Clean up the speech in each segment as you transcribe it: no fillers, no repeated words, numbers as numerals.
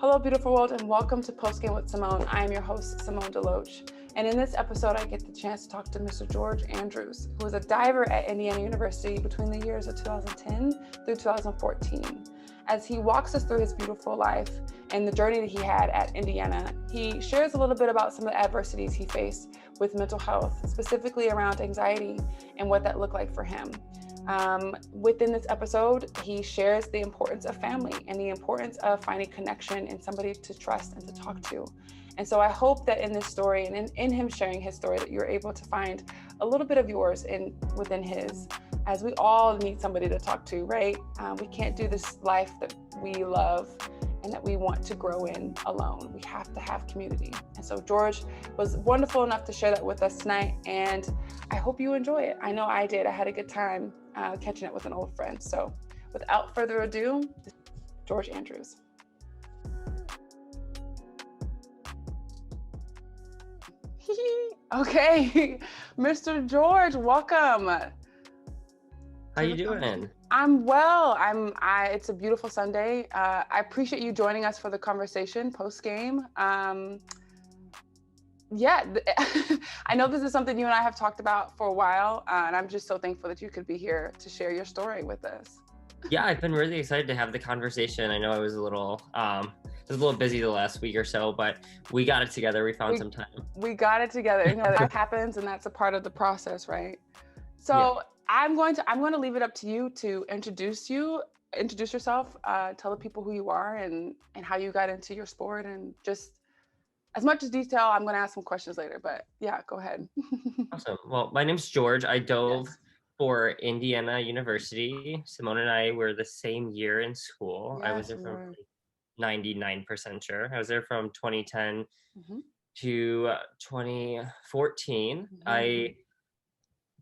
Hello, beautiful world, and welcome to Postgame with Simone. I am your host, Simone Deloche. And in this episode, I get the chance to talk to Mr. George Andrews, who was a diver at Indiana University between the years of 2010 through 2014. As he walks us through his beautiful life and the journey that he had at Indiana, he shares a little bit about some of the adversities he faced with mental health, specifically around anxiety and what that looked like for him. Within this episode, he shares the importance of family and the importance of finding connection and somebody to trust and to talk to. And so I hope that in this story and in him sharing his story that you're able to find a little bit of yours within his, as we all need somebody to talk to, right? We can't do this life that we love and that we want to grow in alone. We have to have community. And so George was wonderful enough to share that with us tonight, and I hope you enjoy it. I know I did. I had a good time catching up with an old friend. So without further ado, George Andrews. Okay, Mr. George, welcome. How you doing? I'm well. It's a beautiful Sunday. I appreciate you joining us for the conversation post game. Yeah, I know this is something you and I have talked about for a while, and I'm just so thankful that you could be here to share your story with us. Yeah, I've been really excited to have the conversation. I know I was a little busy the last week or so, but we got it together. We found some time. We got it together. You know, that happens, and that's a part of the process, right? So yeah. I'm going to leave it up to you to introduce yourself, tell the people who you are and how you got into your sport, and just as much as detail. I'm going to ask some questions later, but yeah, go ahead. Awesome. Well, my name's George. I dove for Indiana University. Simone and I were the same year in school. Yes, I was there from 99% sure. I was there from 2010 to 2014. I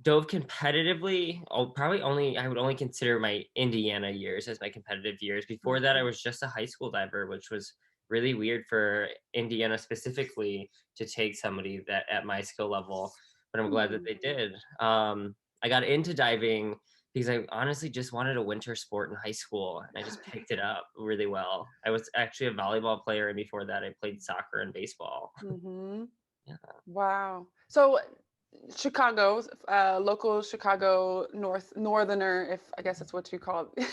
dove competitively. I would only consider my Indiana years as my competitive years. Before that, I was just a high school diver, which was really weird for Indiana specifically to take somebody that at my skill level, but I'm glad that they did. I got into diving because I honestly just wanted a winter sport in high school, and I just picked it up really well. I was actually a volleyball player, and before that I played soccer and baseball. Yeah. Wow. So Chicago, local Chicago northerner, if I guess that's what you call it.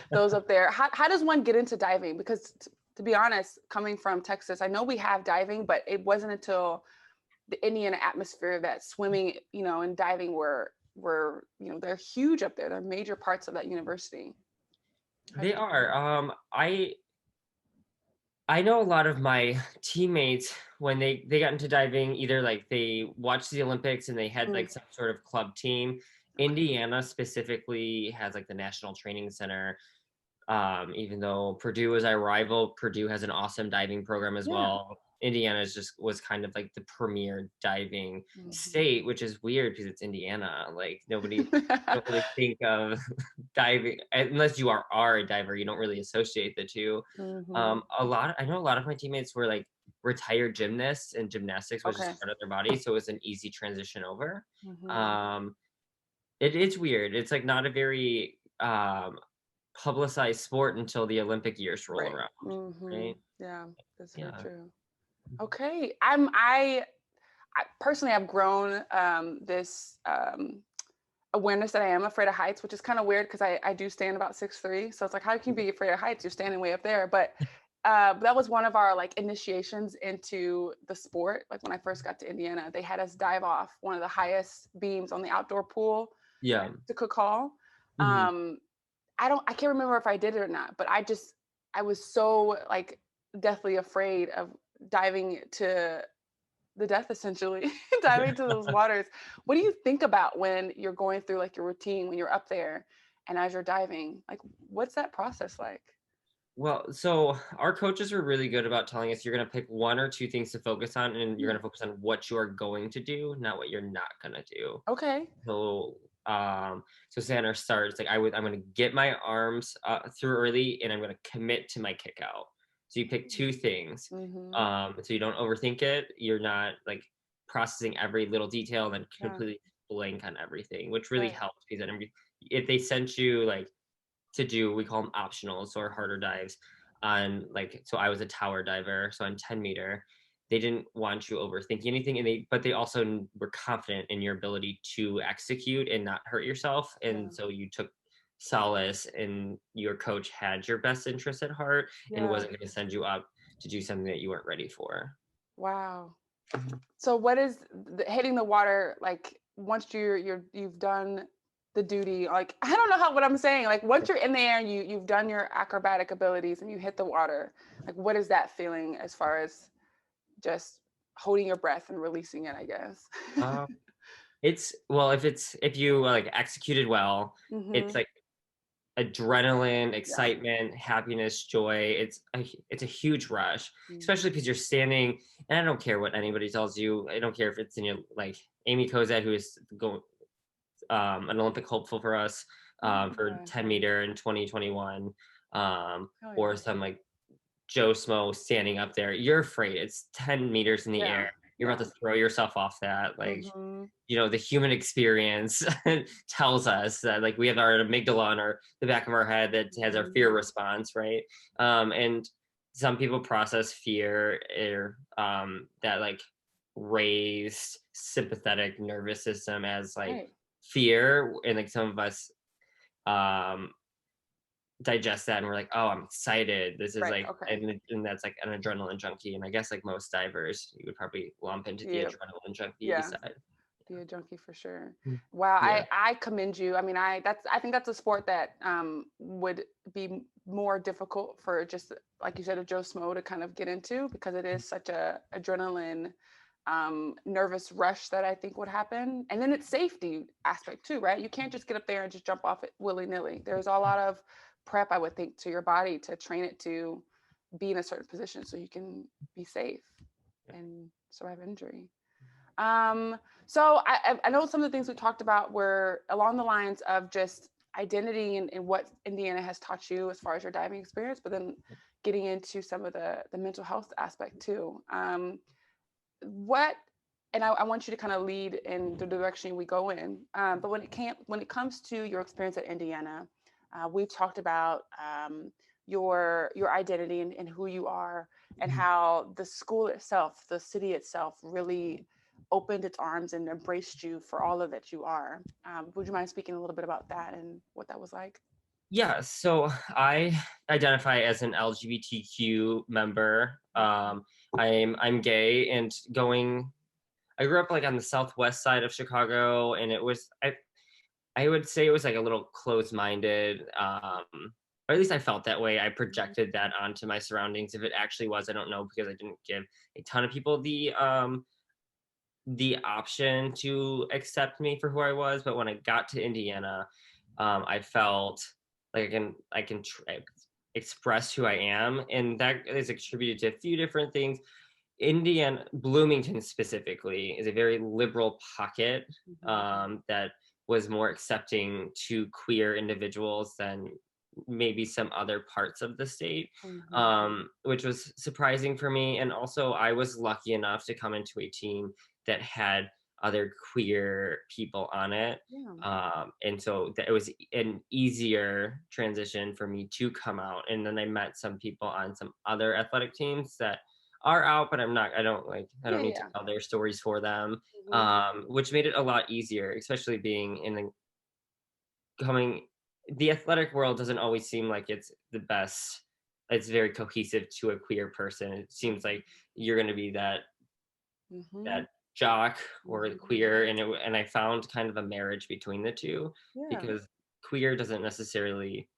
Those up there. How does one get into diving? Because to be honest, coming from Texas, I know we have diving, but it wasn't until the Indiana atmosphere that swimming, and diving were they're huge up there. They're major parts of that university. They are. I know a lot of my teammates when they got into diving, either like they watched the Olympics and they had like some sort of club team. Indiana specifically has like the National Training Center. Even though Purdue is our rival, Purdue has an awesome diving program as well. Indiana was kind of like the premier diving state, which is weird because it's Indiana. Like nobody don't really think of diving unless you are a diver. You don't really associate the two. I know a lot of my teammates were like retired gymnasts, and gymnastics was just part of their body, so it was an easy transition over. It's weird. It's like not a very publicized sport until the Olympic years roll around. Right? Yeah, that's very true. Okay, I personally have grown this awareness that I am afraid of heights, which is kind of weird because I do stand about 6'3", so it's like, how can you be afraid of heights? You're standing way up there. But that was one of our like initiations into the sport. Like when I first got to Indiana, they had us dive off one of the highest beams on the outdoor pool. Yeah. To Cook Hall. I can't remember if I did it or not, but I was so like deathly afraid of diving to the death, essentially, diving to those waters. What do you think about when you're going through like your routine, when you're up there and as you're diving, like what's that process like? Well, so our coaches were really good about telling us you're going to pick one or two things to focus on, and you're going to focus on what you're going to do, not what you're not going to do. Okay. So say on our start, it's like I'm going to get my arms through early, and I'm going to commit to my kick out. So you pick two things. So you don't overthink it. You're not like processing every little detail and then completely blank on everything, which really helps, because if they sent you like to do, we call them optionals or harder dives, on like, so I was a tower diver, so on 10 meter, they didn't want you overthinking anything, and they also were confident in your ability to execute and not hurt yourself, Yeah. and so you took solace in your coach had your best interest at heart and Yeah. wasn't going to send you up to do something that you weren't ready for. Wow. So what is hitting the water like once you've done the duty? Like I don't know what I'm saying. Like once you're in the air and you've done your acrobatic abilities and you hit the water, like what is that feeling as far as just holding your breath and releasing it, I guess? Uh, it's well, if you like executed well, it's Mm-hmm. like adrenaline, Yeah. excitement, happiness, joy. It's a huge rush, Mm-hmm. especially because you're standing. And I don't care what anybody tells you. I don't care if it's in your like Amy Cozad, who is going an Olympic hopeful for us for Yeah. 10 meter in 2021, Oh or yeah. some like Joe Smo standing up there. You're afraid. It's 10 meters in the Yeah. air. You're Yeah. about to throw yourself off that. Like, Mm-hmm. the human experience tells us that like we have our amygdala on the back of our head that has our fear Mm-hmm. response, right? And some people process fear or that like raised sympathetic nervous system as like Right. fear, and like some of us um digest that and we're like, oh, I'm excited, this is Right. like, Okay. and that's like an adrenaline junkie, and I guess like most divers you would probably lump into the Yeah. adrenaline junkie Yeah. side. Be a junkie for sure. Mm. Wow, Yeah. I commend you. I mean, I think that's a sport that would be more difficult for just like you said, a Joe Smo to kind of get into because it is such a adrenaline, nervous rush that I think would happen. And then it's safety aspect too, right? You can't just get up there and just jump off it willy nilly. There's a lot of prep, I would think, to your body to train it to be in a certain position so you can be safe and survive injury. Um, so I know some of the things we talked about were along the lines of just identity and what Indiana has taught you as far as your diving experience, but then getting into some of the mental health aspect too. What and I want you to kind of lead in the direction we go in. But when it comes to your experience at Indiana, we've talked about your identity and who you are, and how the school itself, the city itself, really opened its arms and embraced you for all of that you are. Would you mind speaking a little bit about that and what that was like? Yeah, so I identify as an LGBTQ member. I'm gay, and I grew up like on the southwest side of Chicago, and I would say it was like a little closed-minded, or at least I felt that way. I projected that onto my surroundings. If it actually was, I don't know, because I didn't give a ton of people the option to accept me for who I was. But when I got to Indiana, I felt like I can express who I am, and that is attributed to a few different things. Indiana, Bloomington specifically, is a very liberal pocket Mhm. that was more accepting to queer individuals than maybe some other parts of the state, Mhm. which was surprising for me. And also, I was lucky enough to come into a team that had other queer people on it. Yeah. And so it was an easier transition for me to come out. And then I met some people on some other athletic teams that are out, but I Yeah. don't need to Yeah. tell their stories for them, Mhm. which made it a lot easier, especially being in coming the athletic world doesn't always seem like it's the best. It's very cohesive to a queer person. It seems like you're going to be Mhm. that jock or the Mhm. queer, and I found kind of a marriage between the two, Yeah. because queer doesn't necessarily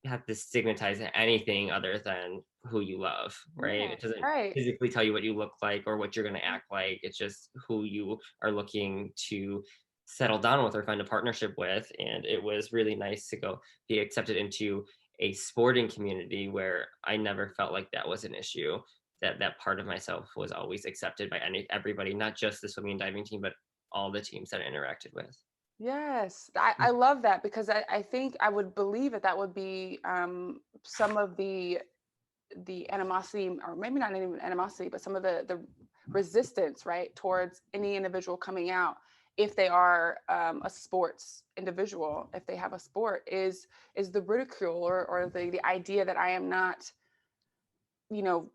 have to stigmatize anything other than who you love, right? Yeah. It doesn't Right. physically tell you what you look like or what you're going to act like. It's just who you are looking to settle down with or find a partnership with. And it was really nice to go be accepted into a sporting community where I never felt like that was an issue. That part of myself was always accepted by everybody, not just the swimming and diving team, but all the teams that I interacted with. Yes, I love that because I think I would believe that that would be some of the animosity, or maybe not even animosity, but some of the resistance, right, towards any individual coming out if they are a sports individual, if they have a sport, is the ridicule or the idea that I am not,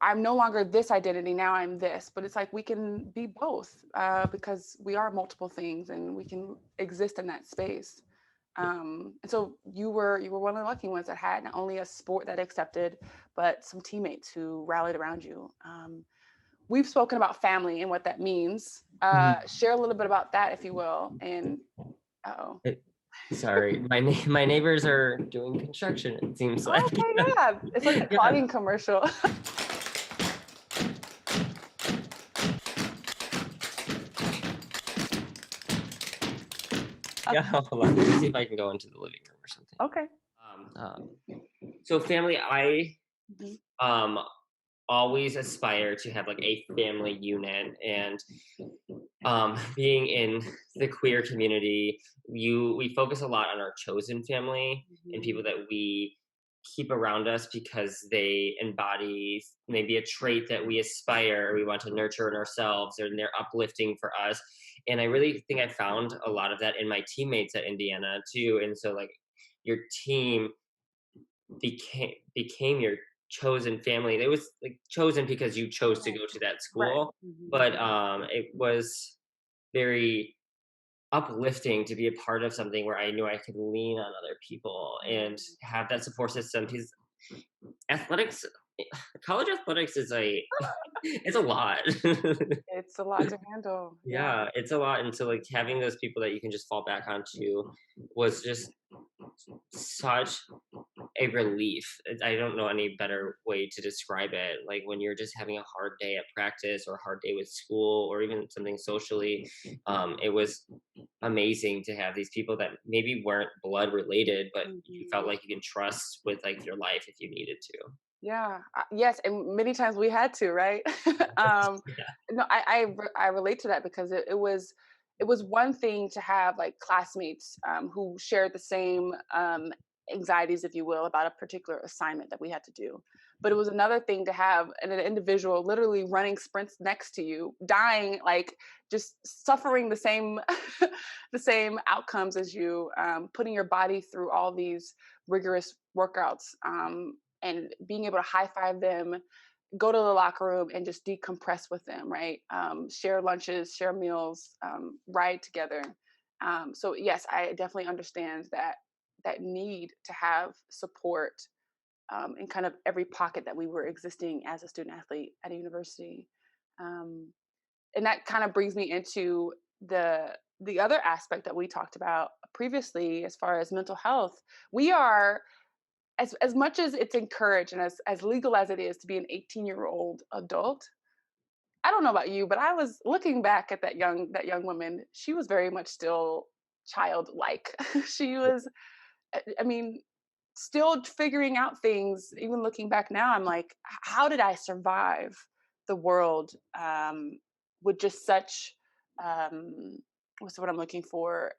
I'm no longer this identity, now I'm this. But it's like we can be both, because we are multiple things and we can exist in that space. And so you were one of the lucky ones that had not only a sport that accepted, but some teammates who rallied around you. We've spoken about family and what that means. Mhm. Share a little bit about that, if you will. And oh, Sorry, my neighbors are doing construction. It seems like. okay, yeah, it's like a Yeah. clogging commercial. Yeah. Hold on. Let me see if I can go into the living room or something. Okay. So family, I Mhm. um always aspire to have like a family unit, and being in the queer community, we focus a lot on our chosen family and people Mhm. that we keep around us because they embody maybe a trait that we aspire, we want to nurture in ourselves, or they're uplifting for us. And I really think I found a lot of that in my teammates at Indiana too. And so like your team became your chosen family. It was like chosen because you chose to Right. go to that Right. school, Mhm. but it was very uplifting to be a part of something where I knew I could lean on other people and Mhm. have that support system. Because athletics, college athletics is a it's a lot. It's a lot to handle. Yeah. Yeah, it's a lot, and so like having those people that you can just fall back onto was just such a relief. I don't know any better way to describe it. Like when you're just having a hard day at practice or a hard day with school or even something socially, it was amazing to have these people that maybe weren't blood related, but you Mhm. felt like you can trust with like your life if you needed to. Yeah. Yes, and many times we had to, right? um, Yeah. no, I relate to that because it was one thing to have like classmates who shared the same anxieties, if you will, about a particular assignment that we had to do. But it was another thing to have an individual literally running sprints next to you, dying, like just suffering the same the same outcomes as you, putting your body through all these rigorous workouts. And being able to high five them, go to the locker room and just decompress with them, right? Share lunches, share meals, ride together. So yes, I definitely understand that need to have support in kind of every pocket that we were existing as a student athlete at a university. Um, and that kind of brings me into the other aspect that we talked about previously, as far as mental health. We are, as much as it's encouraged and as legal as it is to be an 18-year-old adult. I don't know about you, but I was looking back at that young woman. She was very much still childlike. She was, I mean, still figuring out things. Even looking back now, I'm like, how did I survive the world with just such, um, what's the word I'm looking for?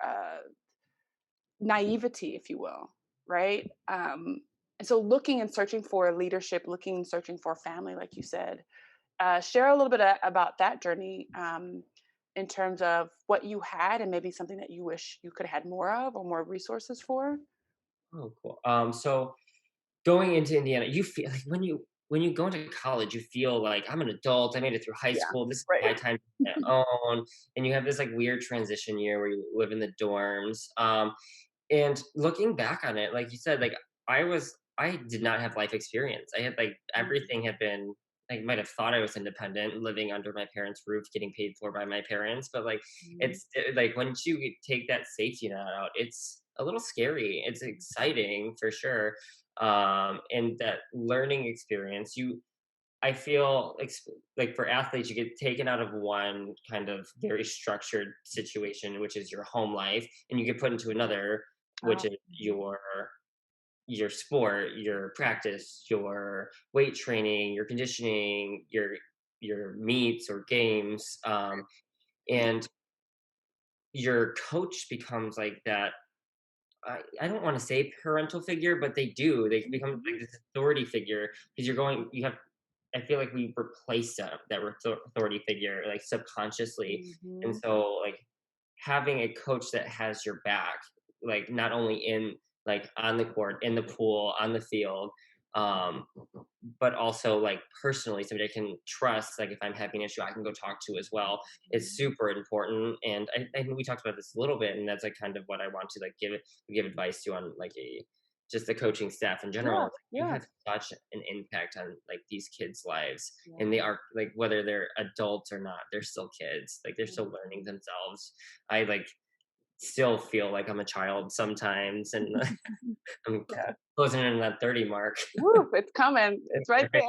Naivety, if you will, right? And so looking and searching for leadership, looking and searching for family, like you said. Share a little bit about that journey, in terms of what you had and maybe something that you wish you could have had more of or more resources for. Oh, cool. So going into Indiana, you feel like when you go into college, you feel like I'm an adult. I made it through high Yeah, school. This is right. my time to my own. And you have this like weird transition year where you live in the dorms. And looking back on it, like you said, like I did not have life experience. I had like Mhm, everything had been like might have thought I was independent, living under my parents' roof, getting paid for by my parents. But like mhm, like once you take that safety net out, it's a little scary. It's exciting for sure. And that learning experience, I feel like for athletes, you get taken out of one kind of very structured situation, which is your home life, and you get put into another, which oh, is mhm, your sport, your practice, your weight training, your conditioning, your meets or games, and your coach becomes like that. I don't want to say parental figure, but they do. They become mhm, like this authority figure because you're going. You have I feel like we replaced that authority figure like subconsciously, and mhm. so like having a coach that has your back, like not only in like on the court, in the pool, on the field, um, but also like personally, somebody I can trust. Like if I'm having an issue, I can go talk to as well. It's super important, and I think we talked about this a little bit, and that's like kind of what I want to like give advice to on like a just the coaching staff in general. Yeah, Like, you yeah, have such an impact on like these kids' lives, yeah. and they are like whether they're adults or not, they're still kids. Like they're still learning Mhm. themselves. I like still feel like I'm a child sometimes, and I'm Yeah. closing in on that 30 mark. Woo, it's coming. It's right Right?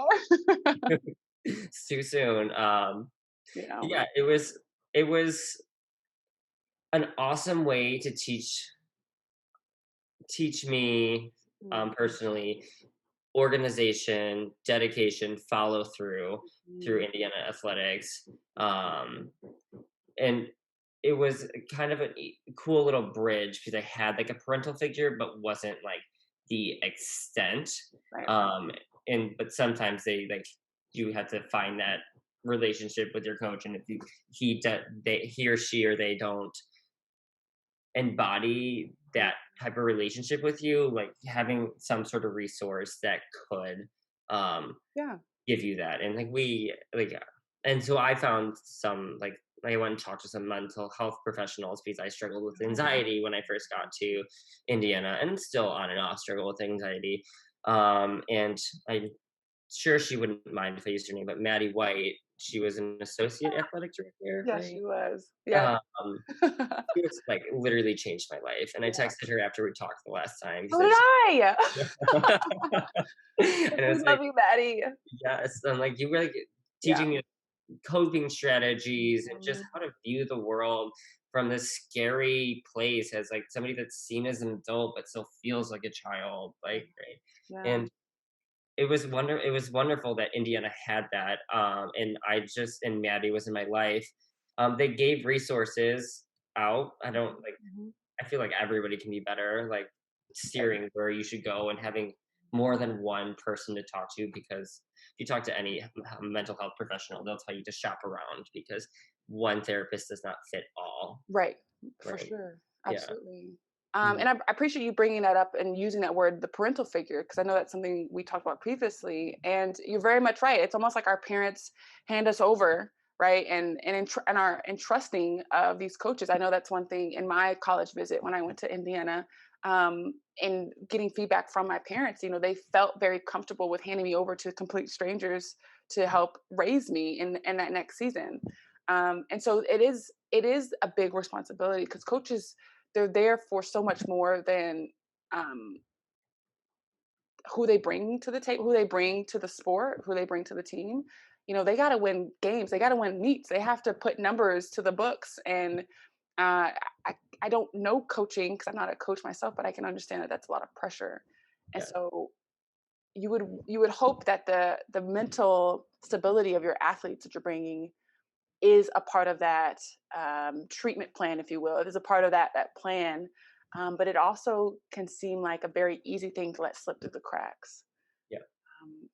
there. It's too soon. Yeah. Yeah, it was an awesome way to teach me Mhm. personally organization, dedication, follow through Mhm. Indiana athletics. And it was kind of a cool little bridge because I had like a parental figure, but wasn't like the extent. Right. Um, and but sometimes they like you have to find that relationship with your coach, and if he or she or they don't embody Mm. that type of relationship with you, like having some sort of resource that could um Yeah. give you that. And like and so I found some like I went and talked to some mental health professionals because I struggled with Mhm. anxiety when I first got to Indiana, and still on and off struggle with anxiety. And I'm sure she wouldn't mind if I used her name, but Maddie White, she was an associate athletic director, Yeah, right? she was. Yeah. Um, she was like literally changed my life. And I Yeah. texted her after we talked the last time because So I did just I. and We it's like, love you, Maddie. yes, I'm like, you were like Yeah. teaching me coping strategies and just Mhm. how to view the world from this scary place as like somebody that's seen as an adult but still feels like a child, like, right? Yeah. And it was wonderful that Indiana had that. And I just and Maddie was in my life. They gave resources out. I don't Mhm. like Mhm. I feel like everybody can be better, like Right. steering where you should go and having more than one person to talk to, because if you talk to any mental health professional, they'll tell you to shop around because one therapist does not fit all. Right. For Right. sure. Yeah. Absolutely. Mhm. And I appreciate you bringing that up and using that word, the parental figure, because I know that's something we talked about previously. And you're very much right. It's almost like our parents hand us over, right? And are entrusting of these coaches. I know that's one thing in my college visit when I went to Indiana. And getting feedback from my parents, they felt very comfortable with handing me over to complete strangers to help raise me in that next season. And so it is a big responsibility because coaches, they're there for so much more than um, who they bring to the table, who they bring to the sport, who they bring to the team. They got to win games, they got to win meets, they have to put numbers to the books. And I don't know coaching because I'm not a coach myself, but I can understand that that's a lot of pressure. And Yeah. so you would hope that the mental stability of your athletes that you're bringing is a part of that treatment plan, if you will. It is a part of that plan, but it also can seem like a very easy thing to let slip through the cracks. Yeah. Um,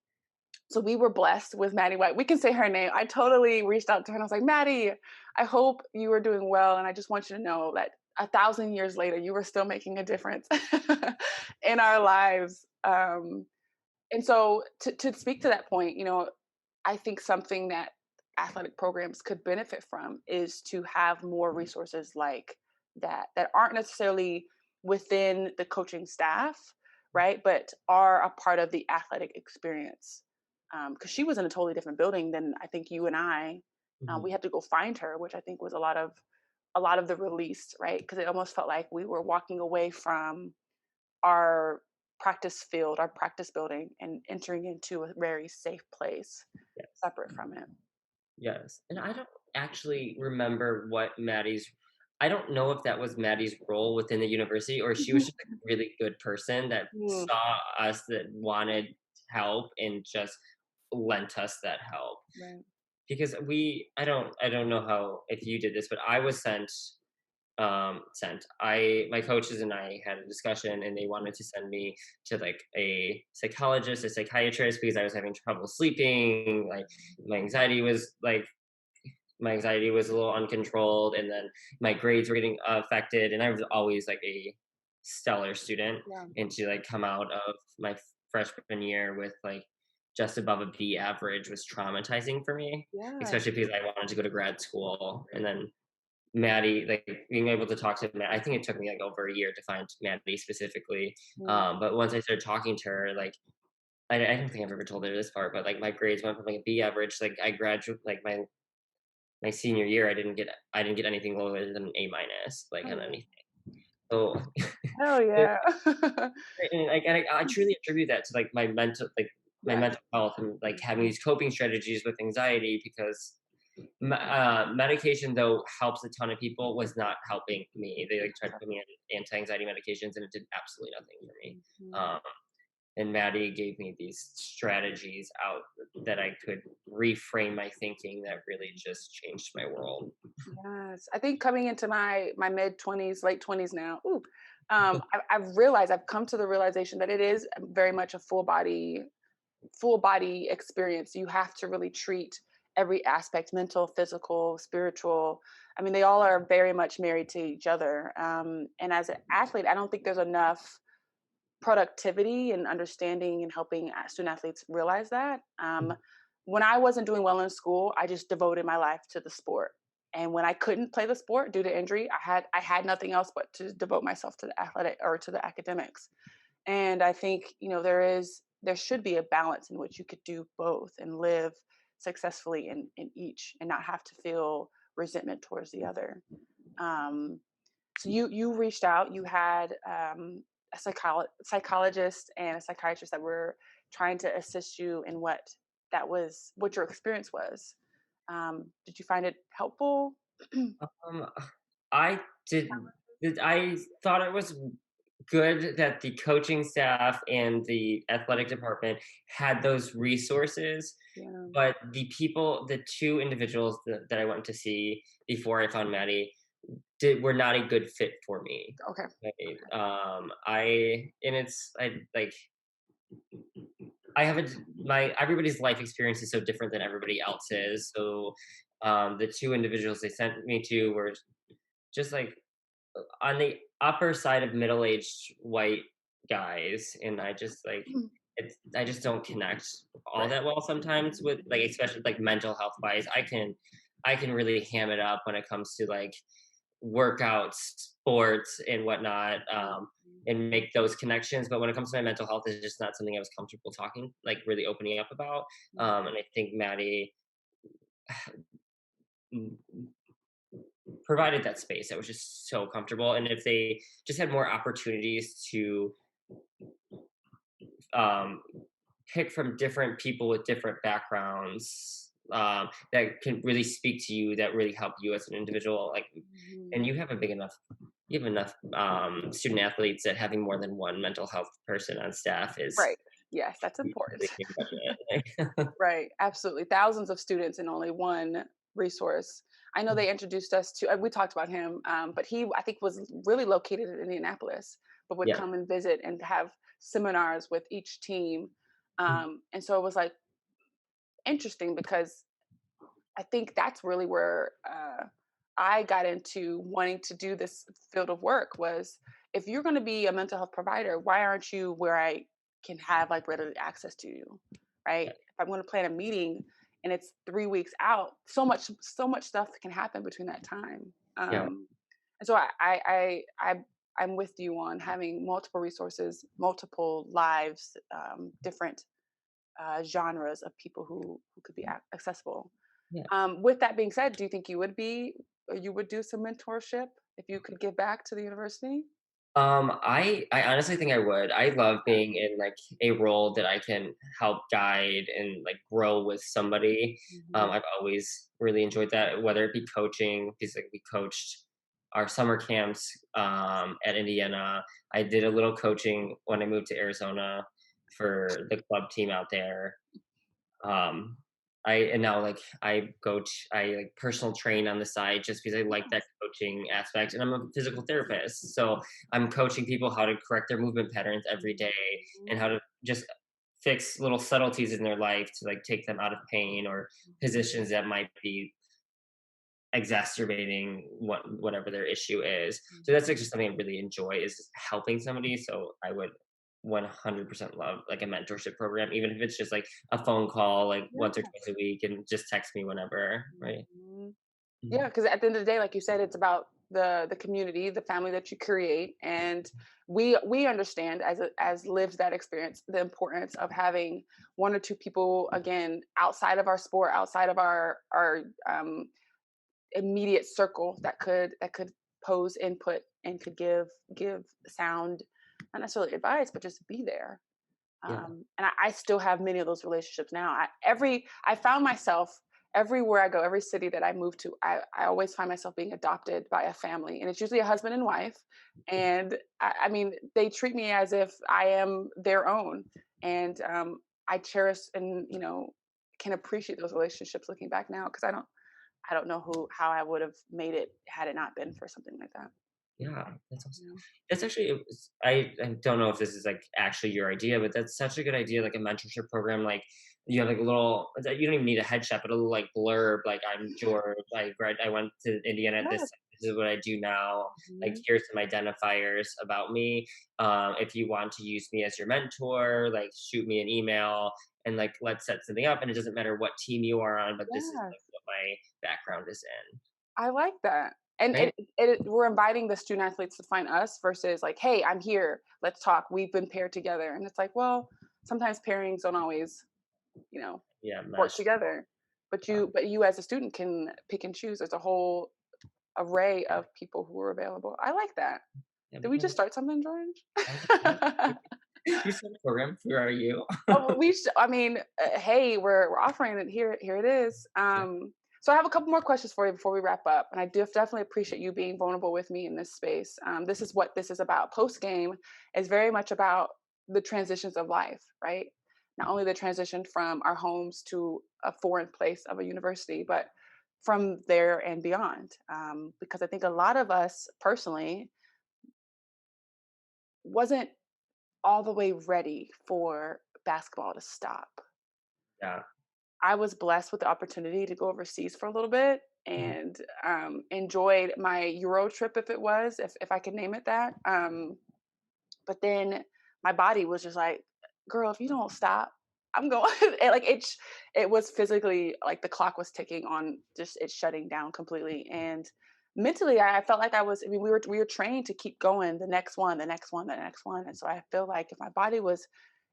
so we were blessed with Maddie White. We can say her name. I totally reached out to her and I was like, Maddie, I hope you are doing well, and I just want you to know that 1,000 years later, you are still making a difference in our lives. And so to speak to that point, I think something that athletic programs could benefit from is to have more resources like that aren't necessarily within the coaching staff, right? But are a part of the athletic experience. Because she was in a totally different building than I think you and I. We Mhm. had to go find her, which I think was a lot of the release, right? Because it almost felt like we were walking away from our practice field, our practice building, and entering into a very safe place Yes. separate from it. Yes, and I don't actually remember what Maddie's I don't know if that was Maddie's role within the university or she was Mhm. just a really good person that Mm, saw us that wanted help and just lent us that help. right. Because I don't know how if you did this, but I was sent. My coaches and I had a discussion and they wanted to send me to like a psychologist, a psychiatrist because I was having trouble sleeping, like my anxiety was like my anxiety was a little uncontrolled, and then my grades were getting affected, and I was always like a stellar student, Yeah. and to like come out of my freshman year with like just above a B average was traumatizing for me, Yeah. especially because I wanted to go to grad school, and then Maddie, like being able to talk to Matt, I think it took me like over a year to find Maddie specifically. Mm. But once I started talking to her, like I don't think I've ever told her this part, but like my grades went from like a B average, like I graduated like my senior year, I didn't get anything lower than an A minus, like on Oh, anything. So hell it, yeah. and I truly attribute that to like my Yeah. mental health and like having these coping strategies with anxiety because medication though helps a ton of people was not helping me. They like tried to put me on anti-anxiety medications and it did absolutely nothing for me. Mhm. Um, and Maddie gave me these strategies out that I could reframe my thinking that really just changed my world. Yes, I think coming into my mid 20s, late 20s now. Ooh, I've realized I've come to the realization that it is very much a full body experience. You have to really treat every aspect: mental, physical, spiritual. I mean, they all are very much married to each other. And as an athlete, I don't think there's enough productivity and understanding and helping student athletes realize that. When I wasn't doing well in school, I just devoted my life to the sport. And when I couldn't play the sport due to injury, I had nothing else but to devote myself to the athletic or to the academics. And I think there should be a balance in which you could do both and live successfully in each and not have to feel resentment towards the other. Um, so you reached out. You had a psychologist and a psychiatrist that were trying to assist you in what your experience was. Did you find it helpful? Um, I did. I thought it was good that the coaching staff and the athletic department had those resources, Yeah. but the two individuals that I went to see before I found Maddie were not a good fit for me. Okay. Right? I and it's I like I have a my everybody's life experience is so different than everybody else's. So the two individuals they sent me to were just like on the upper side of middle-aged white guys, and I just like I just don't connect all Right. that well sometimes with like especially like mental health wise. I can really ham it up when it comes to like workouts, sports, and whatnot, and make those connections. But when it comes to my mental health, it's just not something I was comfortable talking, like really opening up about. And I think Maddie provided that space that was just so comfortable. And if they just had more opportunities to um, pick from different people with different backgrounds that can really speak to you, that really help you as an individual, like, Mhm. and you have enough student athletes that having more than one mental health person on staff is Right. Yes, that's important. really big budget. Right. Absolutely. Thousands of students and only one resource. I know they introduced us to, we talked about him, but he, I think, was really located in Indianapolis, but would Yeah. come and visit and have seminars with each team. And so it was like interesting because I think that's really where I got into wanting to do this field of work was if you're going to be a mental health provider, why aren't you where I can have like readily access to you, right? Yeah. If I'm going to plan a meeting and it's 3 weeks out, so much stuff can happen between that time. Yeah. And so I'm with you on having multiple resources, multiple lives, different genres of people who could be accessible. Yeah. With that being said, do you think you would do some mentorship if you could give back to the university? I honestly think I would. I love being in like a role that I can help guide and like grow with somebody. Mhm. I've always really enjoyed that, whether it be coaching, because like we coached our summer camps at Indiana. I did a little coaching when I moved to Arizona for the club team out there. Um, and now like I like personal train on the side just because I like that coaching aspect, and I'm a physical therapist, so I'm coaching people how to correct their movement patterns every day Mhm. and how to just fix little subtleties in their life to like take them out of pain or positions that might be exacerbating whatever their issue is. So that's like Mhm. just something I really enjoy is helping somebody. So I would 100% love like a mentorship program, even if it's just like a phone call like once or Yeah. twice a week and just text me whenever, right? Mhm. Yeah, Mhm. because at the end of the day, like you said, it's about the community, the family that you create, and we understand as lived that experience the importance of having one or two people again outside of our sport, outside of our immediate circle that could pose input and could give sound, not necessarily advice, but just be there. Yeah. And I still have many of those relationships now. I found myself everywhere I go, every city that I move to, I always find myself being adopted by a family, and it's usually a husband and wife. And I mean, they treat me as if I am their own, and I cherish and can appreciate those relationships looking back now because I don't know how I would have made it had it not been for something like that. Yeah, that's awesome. Yeah. That's actually it was I don't know if this is, like, actually your idea, but that's such a good idea, like a mentorship program, like, you have, like, a little you don't even need a headshot, but a little, like, blurb, like, "I'm George, I went to Indiana at this Yes. time, this is what I do now, like, Mhm. here's some identifiers about me, if you want to use me as your mentor, like, shoot me an email, and, like, let's set something up, and it doesn't matter what team you are on, but this is, like, Yes. what my background is in." I like that. And Right? we're inviting the student athletes to find us versus like, hey, I'm here. Let's talk. We've been paired together. And it's like, well, sometimes pairings don't always, you know, Yeah, work mesh. together. But Yeah. you as a student can pick and choose. There's a whole array of people who are available. I like that. Yeah, Did we just because start something, George? I you said program, who are you? Oh, I mean, hey, we're offering it here. Here it is. Yeah, So I have a couple more questions for you before we wrap up, and I do definitely appreciate you being vulnerable with me in this space. This is what this is about. Post game is very much about the transitions of life, right? Not only the transition from our homes to a foreign place of a university, but from there and beyond. Because I think a lot of us personally wasn't all the way ready for basketball to stop. yeah. I was blessed with the opportunity to go overseas for a little bit Mhm. and enjoyed my Euro trip, if it was, if I can name it that. But then my body was just like, "Girl, if you don't stop, I'm going." It was physically like the clock was ticking on just it shutting down completely. And mentally, I felt like I was. I mean, we were trained to keep going, the next one, the next one, the next one. And so I feel like if my body was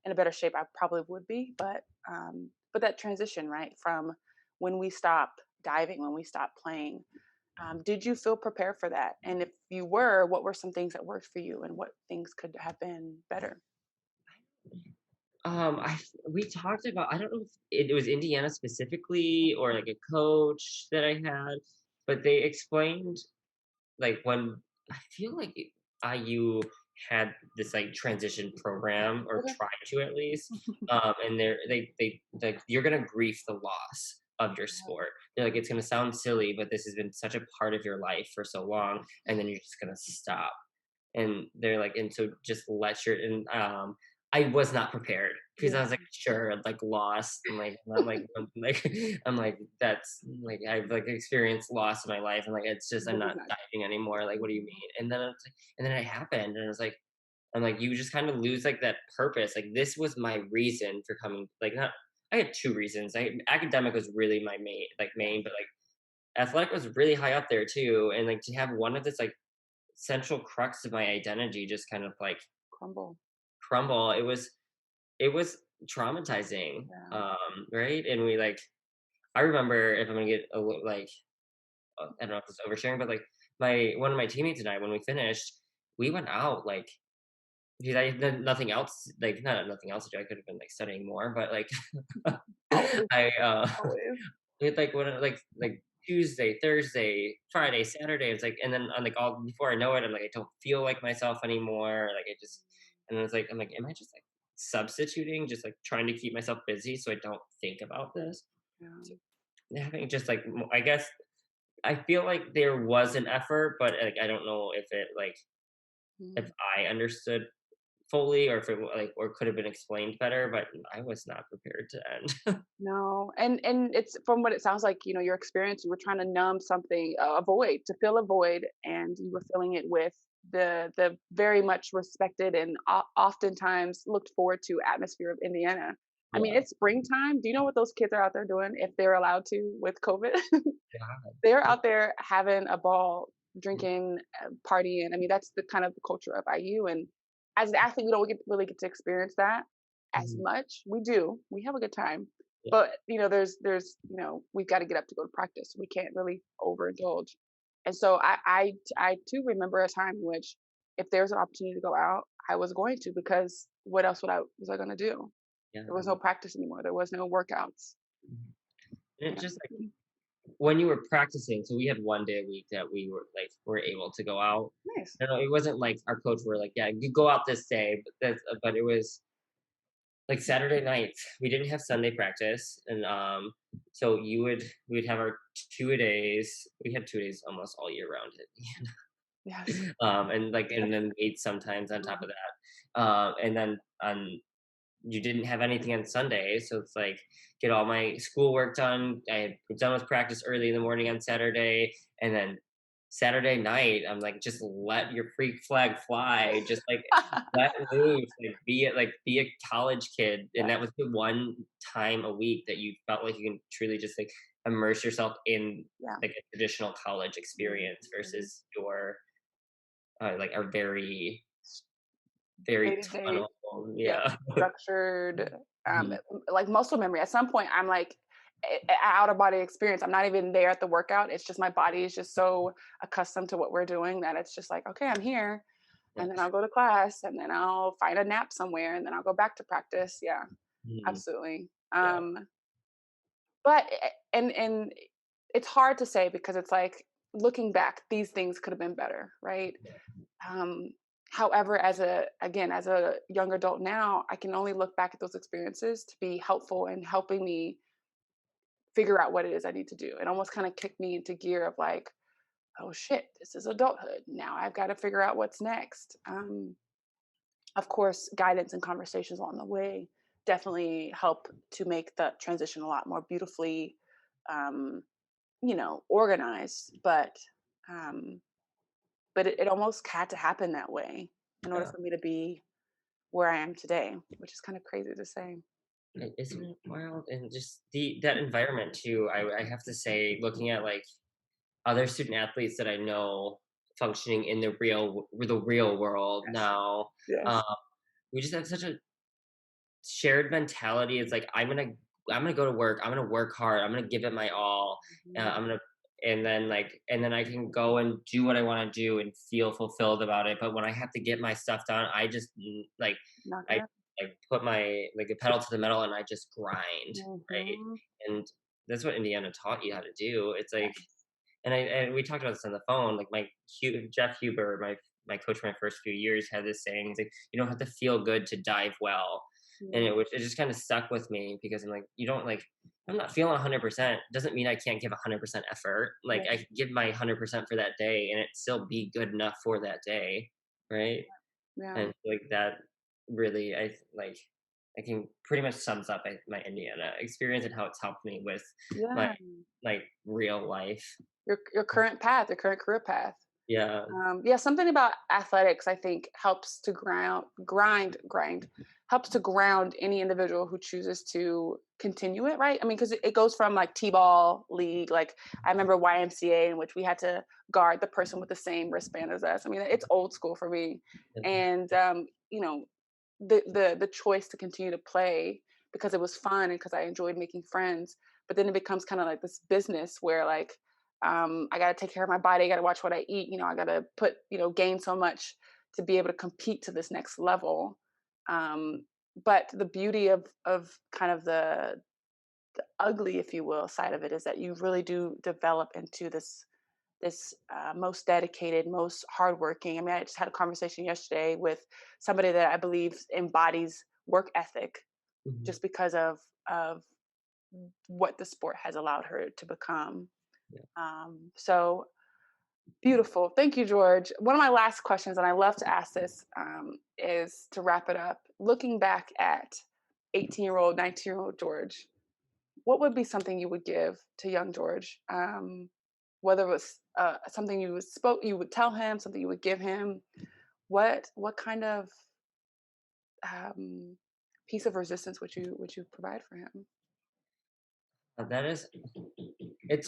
in a better shape, I probably would be. But that transition, right, from when we stopped diving, when we stopped playing, did you feel prepared for that? And if you were, what were some things that worked for you and what things could have been better? We talked about I don't know if it was Indiana specifically or like a coach that I had, but they explained like when I feel like IU had this like transition program or Okay. tried to at least, and they like you're gonna grief the loss of your sport. They're like it's gonna sound silly, but this has been such a part of your life for so long, and then you're just gonna stop. And they're like, and so just let your and I was not prepared because I Yeah. was like, sure, like lost and like I'm like like I'm like that's like I've like experienced loss in my life and like it's just I'm This is not not. diving anymore. Like, what do you mean? And then it's like, and then it happened, and it was like I'm like you just kind of lose like that purpose. Like this was my reason for coming. Like not I had two reasons. Academic was really my main, but like athletic was really high up there too. And like to have one of this like central crux of my identity just kind of like Crumble. crumble. It was traumatizing, Yeah. right? And we like I remember if I'm gonna get a little like I don't know if it's oversharing, but like my one of my teammates and I when we finished, we went out like because I had nothing else like not nothing else to do. I could have been like studying more, but like Always. I Always. we had like what like Tuesday, Thursday, Friday, Saturday. It's like and then on like all before I know it, I'm like I don't feel like myself anymore. Like I just and it's like I'm like, am I just like substituting, just like trying to keep myself busy so I don't think about this? Yeah. So having just like I guess I feel like there was an effort, but like I don't know if it like if Mm. I understood fully, or if it like or could have been explained better, but I was not prepared to end. No, and it's from what it sounds like, your experience, you were trying to numb something, a void, to fill a void, and you were filling it with the very much respected and oftentimes looked forward to atmosphere of Indiana. I mean, Yeah. it's springtime. Do you know what those kids are out there doing if they're allowed to with COVID? God. They're out there having a ball, drinking, partying. I mean, that's the kind of the culture of IU. And as an athlete, we don't really get to experience that as Mhm. much. We do. We have a good time, Yeah. but there's we've got to get up to go to practice. We can't really overindulge. And so I too remember a time in which if there's an opportunity to go out, I was going to, because what else was I going to do? Yeah. There was no practice anymore. There was no workouts. Mhm. And You it's just like know. when you were practicing, so we had 1 day a week that we were able to go out. Nice. No, it wasn't like our coach were like, "Yeah, you go out this day," but it was like Saturday nights. We didn't have Sunday practice, and so we'd have our 2 days. We had 2 days almost all year round. Yes. And then weights sometimes on top of that, and then on you didn't have anything on Sunday, so it's like get all my schoolwork done. I had done with practice early in the morning on Saturday, and then Saturday night, I'm like, just let your freak flag fly, just like let loose, be a college kid, and that was the one time a week that you felt like you can truly just like immerse yourself in Yeah. like a traditional college experience Mhm. versus your like our very Day-to-day, tunnel, yep, yeah. structured, Mhm. like muscle memory. At some point, I'm like out of body experience. I'm not even there at the workout. It's just my body is just so accustomed to what we're doing that it's just like, okay, I'm here, and then I'll go to class, and then I'll find a nap somewhere, and then I'll go back to practice. Yeah, Mhm. absolutely. Yeah. But and it's hard to say because it's like looking back, these things could have been better, right? Um, However, as a young adult now, I can only look back at those experiences to be helpful in helping me figure out what it is I need to do. It almost kind of kicked me into gear of like, oh shit, this is adulthood. Now I've got to figure out what's next. Of course, guidance and conversations along the way definitely help to make the transition a lot more beautifully, um, organized. Um, but it almost had to happen that way in order Yeah. for me to be where I am today, which is kind of crazy to say. Isn't it wild? And just that environment too. I have to say, looking at like other student athletes that I know functioning in the real world Yes. now, Yes. um, we just have such a shared mentality. It's like I'm gonna go to work. I'm gonna work hard. I'm gonna give it my all. Mhm. I'm gonna and then I can go and do what I want to do and feel fulfilled about it. But when I have to get my stuff done, I just Not I gonna. like put my like a pedal to the metal and I just grind, right? Mhm. And that's what Indiana taught you how to do. It's like Yes. and we talked about this on the phone. Like Jeff Huber, my coach for my first few years, had this saying. He's like, you don't have to feel good to dive well, and Mm. it just kind of stuck with me because I'm like, you don't like. I'm not feeling 100%. Doesn't mean I can't give 100% effort. Like I Yes. can give my 100% for that day, and it still be good enough for that day, right? Yeah. And like that really, I can pretty much sums up my Indiana experience and how it's helped me with my Yeah. like real life. Your current path, your current career path. Yeah. Yeah, something about athletics I think helps to grind, helps to ground any individual who chooses to continue it, right? I mean, because it goes from like t-ball league, like I remember YMCA in which we had to guard the person with the same wristband as us. I mean, it's old school for me, and the choice to continue to play because it was fun and because I enjoyed making friends, but then it becomes kind of like this business where like I got to take care of my body. I got to watch what I eat. I got to gain so much to be able to compete to this next level. Um, but the beauty of kind of the ugly, if you will, side of it is that you really do develop into this most dedicated, most hardworking. I mean, I just had a conversation yesterday with somebody that I believe embodies work ethic, Mhm. just because of what the sport has allowed her to become. Yeah. So Beautiful. Thank you, George. One of my last questions, and I love to ask this, is to wrap it up. Looking back at 18-year-old, 19-year-old George, what would be something you would give to young George? Whether it was something you would tell him, something you would give him. What kind of um, piece of resistance would you provide for him? That is,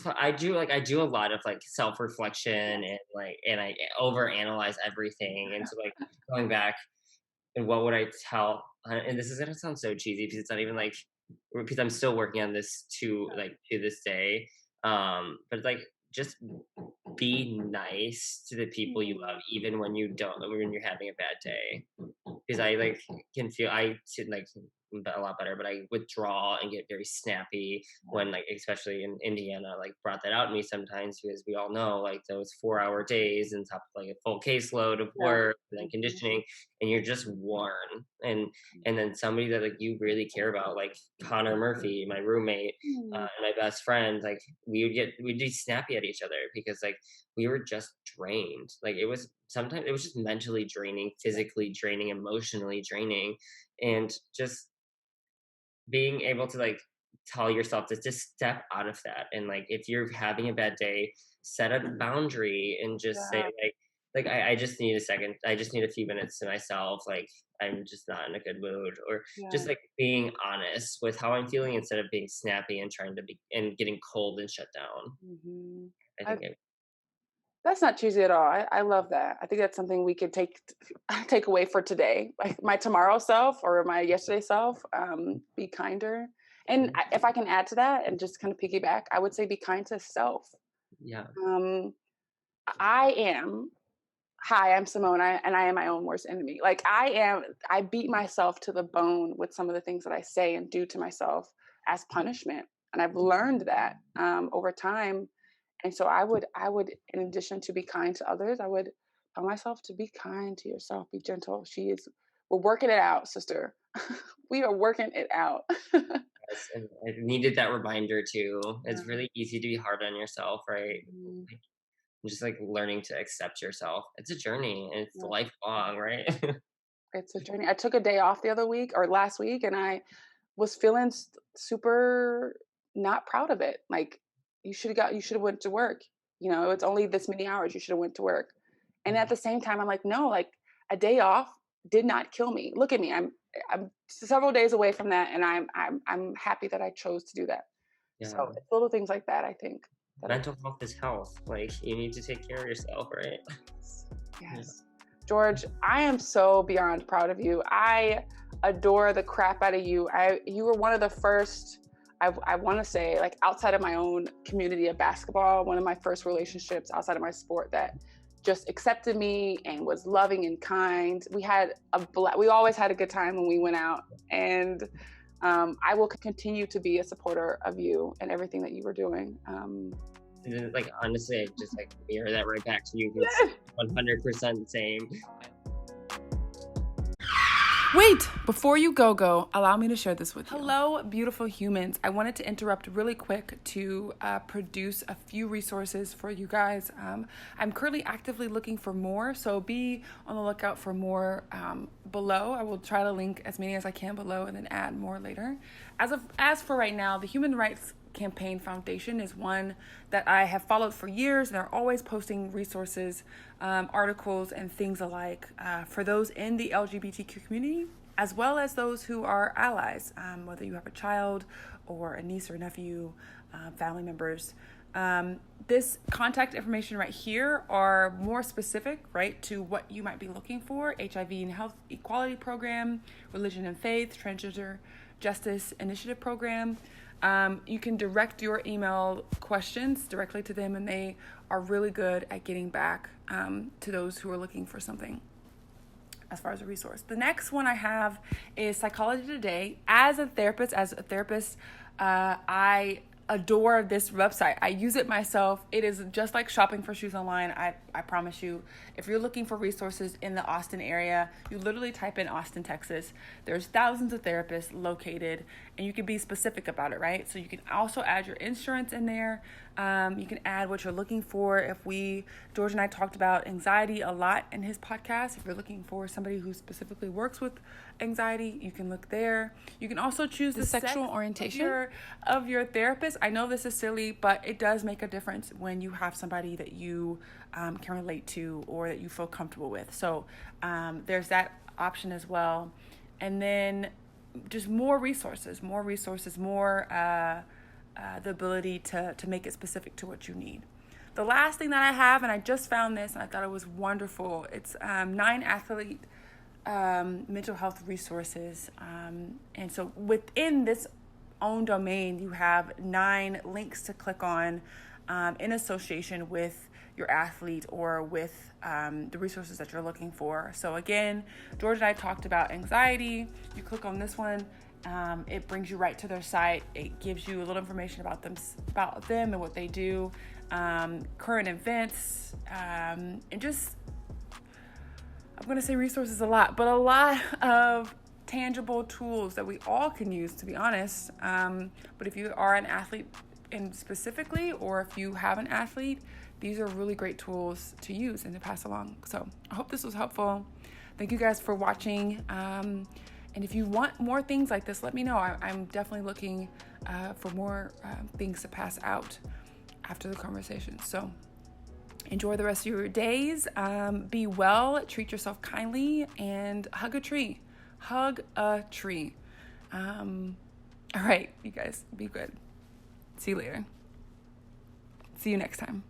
I do a lot of like self reflection and I over analyze everything, and so like going back and what would I tell? And this is gonna sound so cheesy because it's not even like because I'm still working on this to this day. But it's like just be nice to the people you love, Mm, even when you don't, when you're having a bad day. Because I like can feel I should like a lot better, but I withdraw and get very snappy yeah, when like especially in Indiana like brought that out in me sometimes because we all know like those 4 hour days and top of like a full caseload of yeah. work and then Mhm, conditioning and you're just worn and then somebody that like you really care about like Connor Murphy, my roommate, mm, and my best friend, like we'd be snappy at each other because like we were just drained. Like it was sometimes it was just mentally draining, physically draining, emotionally draining, and just being able to like tell yourself to just step out of that and like if you're having a bad day, set a boundary and just say yeah, I just need a second. I just need a few minutes to myself. Like I'm just not in a good mood, or yeah. just like being honest with how I'm feeling instead of being snappy and trying to be and getting cold and shut down. Hmm. I think it, That's not cheesy at all. I love that. I think that's something we could take away for today. Like my tomorrow self or my yesterday self, be kinder. And if I can add to that and just kind of piggyback, I would say be kind to self. yeah, Um, I am Hi, I'm Simone, and I am my own worst enemy. Like I beat myself to the bone with some of the things that I say and do to myself as punishment, and I've learned that over time. And so I would, in addition to be kind to others, I would tell myself to be kind to yourself, be gentle. We're working it out, sister. We are working it out. yes, and I needed that reminder too. It's Yeah. really easy to be hard on yourself, right? Mhm. Like, just like learning to accept yourself. It's a journey and it's Yeah. lifelong, right? It's a journey. I took a day off the other week or last week, and I was feeling super not proud of it. Like you should have went to work. You know, it's only this many hours. You should have went to work. And at Yeah. the same time, I'm like, no, like a day off did not kill me. Look at me. I'm several days away from that, and I'm happy that I chose to do that. So Yeah. it's little things like that. I think that are Mental health is health. Like you need to take care of yourself, right? Yeah. yes. George, I am so beyond proud of you. I adore the crap out of you. You were one of the first, I want to say, like outside of my own community of basketball, one of my first relationships outside of my sport that just accepted me and was loving and kind. We always had a good time when we went out, and I will continue to be a supporter of you and everything that you were doing. And then, like honestly, I just like mirror that right back to you because 100% the same. Wait, before you go, allow me to share this with you. Hello, beautiful humans. I wanted to interrupt really quick to produce a few resources for you guys. I'm currently actively looking for more, so be on the lookout for more below. I will try to link as many as I can below and then add more later. As for right now, the Human Rights Campaign Foundation is one that I have followed for years, and they're always posting resources, articles, and things alike for those in the LGBTQ community, as well as those who are allies, whether you have a child or a niece or nephew, family members. This contact information right here are more specific, right, to what you might be looking for: HIV and Health Equality Program, Religion and Faith, Transgender Justice Initiative Program. You can direct your email questions directly to them, and they are really good at getting back to those who are looking for something as far as a resource. The next one I have is Psychology Today. As a therapist, I adore this website. I use it myself. It is just like shopping for shoes online. I promise you, if you're looking for resources in the Austin area, you literally type in Austin, Texas. There's thousands of therapists located, and you can be specific about it, right? So you can also add your insurance in there. You can add what you're looking for. George and I talked about anxiety a lot in his podcast. If you're looking for somebody who specifically works with anxiety, you can look there. You can also choose the sexual orientation of your therapist. I know this is silly, but it does make a difference when you have somebody that you can relate to or that you feel comfortable with. So there's that option as well. And then just more resources, the ability to make it specific to what you need. The last thing that I have, and I just found this and I thought it was wonderful, it's 9 athlete mental health resources. And so within this own domain, you have 9 links to click on in association with your athlete or with the resources that you're looking for. So again, George and I talked about anxiety. You click on this one. It brings you right to their site. It gives you a little information about them and what they do, current events, and just, I'm going to say resources a lot, but a lot of tangible tools that we all can use, to be honest. But if you are an athlete specifically, or if you have an athlete, these are really great tools to use and to pass along. So I hope this was helpful. Thank you guys for watching. And if you want more things like this, let me know. I'm definitely looking for more things to pass out after the conversation. So enjoy the rest of your days. Be well, treat yourself kindly, and hug a tree. Hug a tree. All right, you guys, be good. See you later. See you next time.